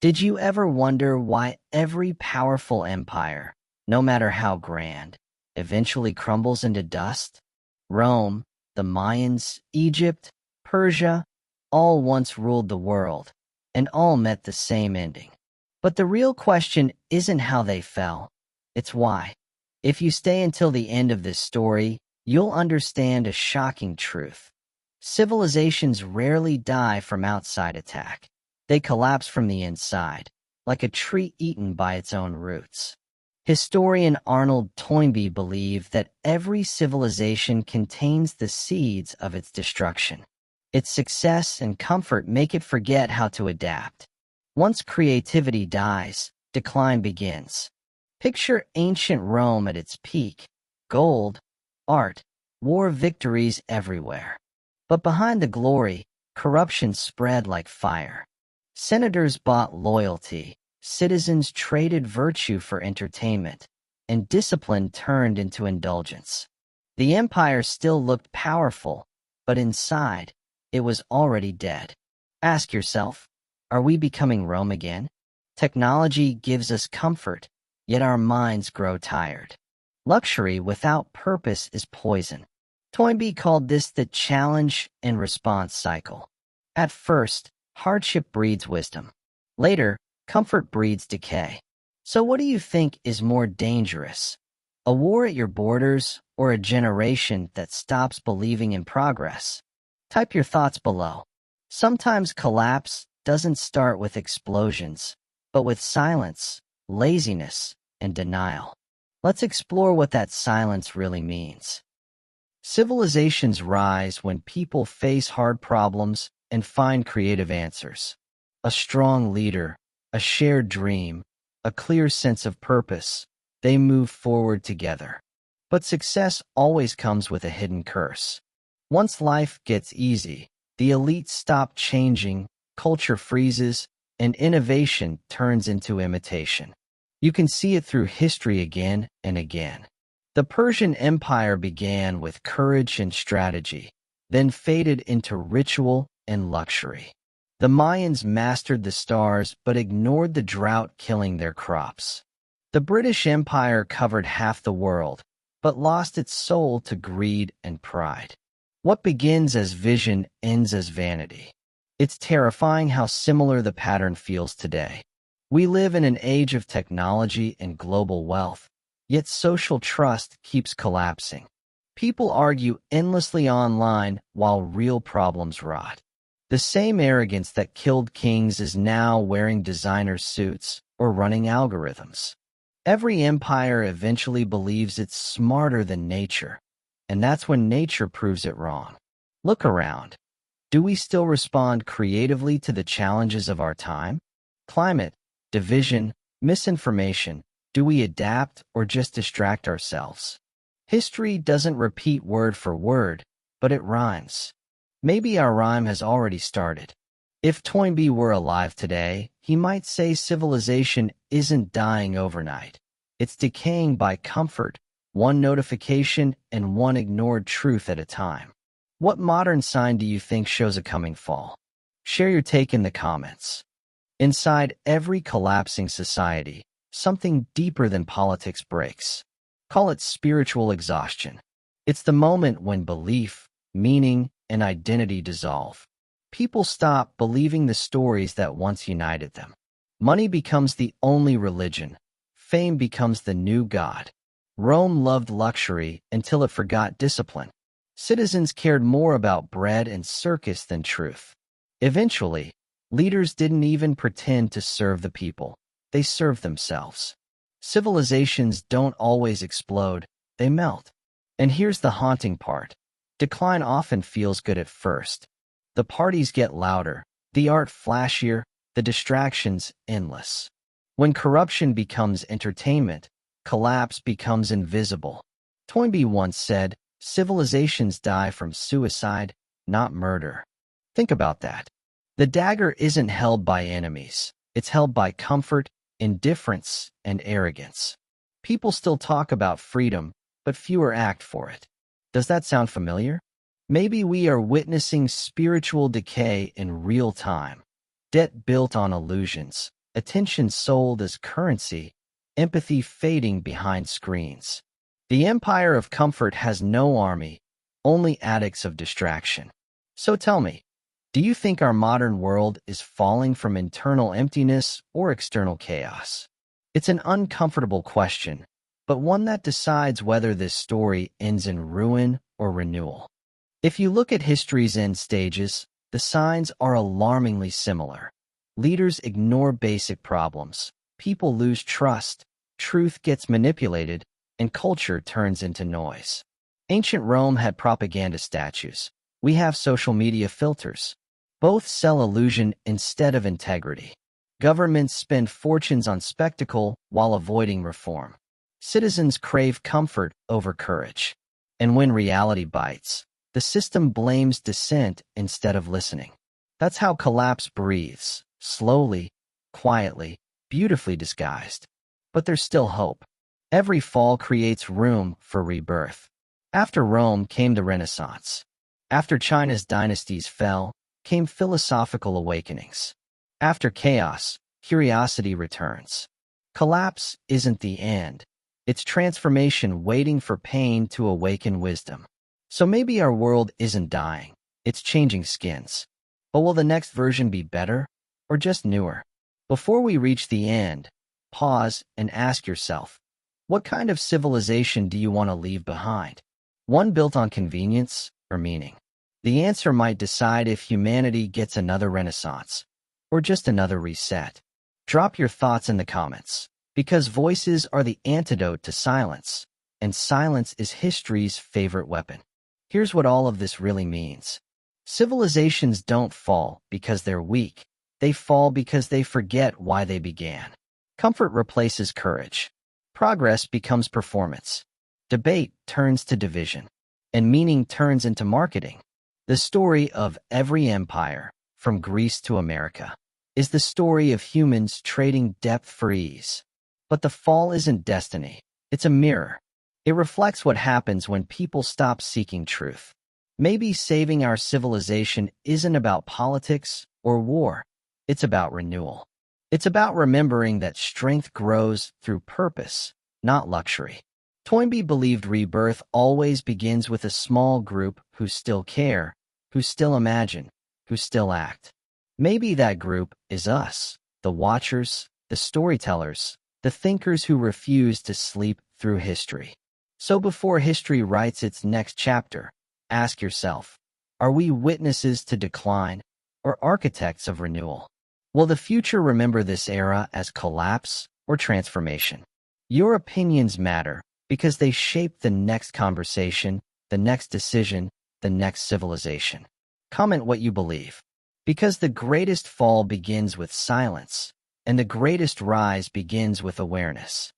Did you ever wonder why every powerful empire, no matter how grand, eventually crumbles into dust? Rome, the Mayans, Egypt, Persia, all once ruled the world, and all met the same ending. But the real question isn't how they fell, it's why. If you stay until the end of this story, you'll understand a shocking truth. Civilizations rarely die from outside attack. They collapse from the inside, like a tree eaten by its own roots. Historian Arnold Toynbee believed that every civilization contains the seeds of its destruction. Its success and comfort make it forget how to adapt. Once creativity dies, decline begins. Picture ancient Rome at its peak: gold, art, war victories everywhere. But behind the glory, corruption spread like fire. Senators bought loyalty, citizens traded virtue for entertainment, and discipline turned into indulgence. The empire still looked powerful, but inside, it was already dead. Ask yourself, are we becoming Rome again? Technology gives us comfort, yet our minds grow tired. Luxury without purpose is poison. Toynbee called this the challenge and response cycle. At first, hardship breeds wisdom. Later, comfort breeds decay. So what do you think is more dangerous? A war at your borders or a generation that stops believing in progress? Type your thoughts below. Sometimes collapse doesn't start with explosions, but with silence, laziness, and denial. Let's explore what that silence really means. Civilizations rise when people face hard problems and find creative answers. A strong leader, a shared dream, a clear sense of purpose, they move forward together. But success always comes with a hidden curse. Once life gets easy, the elite stop changing, culture freezes, and innovation turns into imitation. You can see it through history again and again. The Persian Empire began with courage and strategy, then faded into ritual and luxury. The Mayans mastered the stars but ignored the drought killing their crops. The British Empire covered half the world, but lost its soul to greed and pride. What begins as vision ends as vanity. It's terrifying how similar the pattern feels today. We live in an age of technology and global wealth, yet social trust keeps collapsing. People argue endlessly online while real problems rot. The same arrogance that killed kings is now wearing designer suits or running algorithms. Every empire eventually believes it's smarter than nature, and that's when nature proves it wrong. Look around. Do we still respond creatively to the challenges of our time? Climate, division, misinformation. Do we adapt or just distract ourselves? History doesn't repeat word for word, but it rhymes. Maybe our rhyme has already started. If Toynbee were alive today, he might say civilization isn't dying overnight. It's decaying by comfort, one notification and one ignored truth at a time. What modern sign do you think shows a coming fall? Share your take in the comments. Inside every collapsing society, something deeper than politics breaks. Call it spiritual exhaustion. It's the moment when belief, meaning, and identity dissolve. People stop believing the stories that once united them. Money becomes the only religion. Fame becomes the new god. Rome loved luxury until it forgot discipline. Citizens cared more about bread and circus than truth. Eventually, leaders didn't even pretend to serve the people. They served themselves. Civilizations don't always explode, they melt. And here's the haunting part. Decline often feels good at first. The parties get louder, the art flashier, the distractions endless. When corruption becomes entertainment, collapse becomes invisible. Toynbee once said, "Civilizations die from suicide, not murder." Think about that. The dagger isn't held by enemies. It's held by comfort, indifference, and arrogance. People still talk about freedom, but fewer act for it. Does that sound familiar? Maybe we are witnessing spiritual decay in real time. Debt built on illusions, attention sold as currency, empathy fading behind screens. The empire of comfort has no army, only addicts of distraction. So tell me, do you think our modern world is falling from internal emptiness or external chaos? It's an uncomfortable question, but one that decides whether this story ends in ruin or renewal. If you look at history's end stages, the signs are alarmingly similar. Leaders ignore basic problems, people lose trust, truth gets manipulated, and culture turns into noise. Ancient Rome had propaganda statues. We have social media filters. Both sell illusion instead of integrity. Governments spend fortunes on spectacle while avoiding reform. Citizens crave comfort over courage. And when reality bites, the system blames dissent instead of listening. That's how collapse breathes, slowly, quietly, beautifully disguised. But there's still hope. Every fall creates room for rebirth. After Rome came the Renaissance. After China's dynasties fell, came philosophical awakenings. After chaos, curiosity returns. Collapse isn't the end. It's transformation waiting for pain to awaken wisdom. So maybe our world isn't dying. It's changing skins. But will the next version be better or just newer? Before we reach the end, pause and ask yourself, what kind of civilization do you want to leave behind? One built on convenience or meaning? The answer might decide if humanity gets another renaissance or just another reset. Drop your thoughts in the comments, because voices are the antidote to silence, and silence is history's favorite weapon. Here's what all of this really means. Civilizations don't fall because they're weak. They fall because they forget why they began. Comfort replaces courage. Progress becomes performance. Debate turns to division. And meaning turns into marketing. The story of every empire, from Greece to America, is the story of humans trading depth for ease. But the fall isn't destiny. It's a mirror. It reflects what happens when people stop seeking truth. Maybe saving our civilization isn't about politics or war. It's about renewal. It's about remembering that strength grows through purpose, not luxury. Toynbee believed rebirth always begins with a small group who still care, who still imagine, who still act. Maybe that group is us, the watchers, the storytellers, the thinkers who refuse to sleep through history. So before history writes its next chapter, ask yourself, are we witnesses to decline or architects of renewal? Will the future remember this era as collapse or transformation? Your opinions matter because they shape the next conversation, the next decision, the next civilization. Comment what you believe. Because the greatest fall begins with silence, and the greatest rise begins with awareness.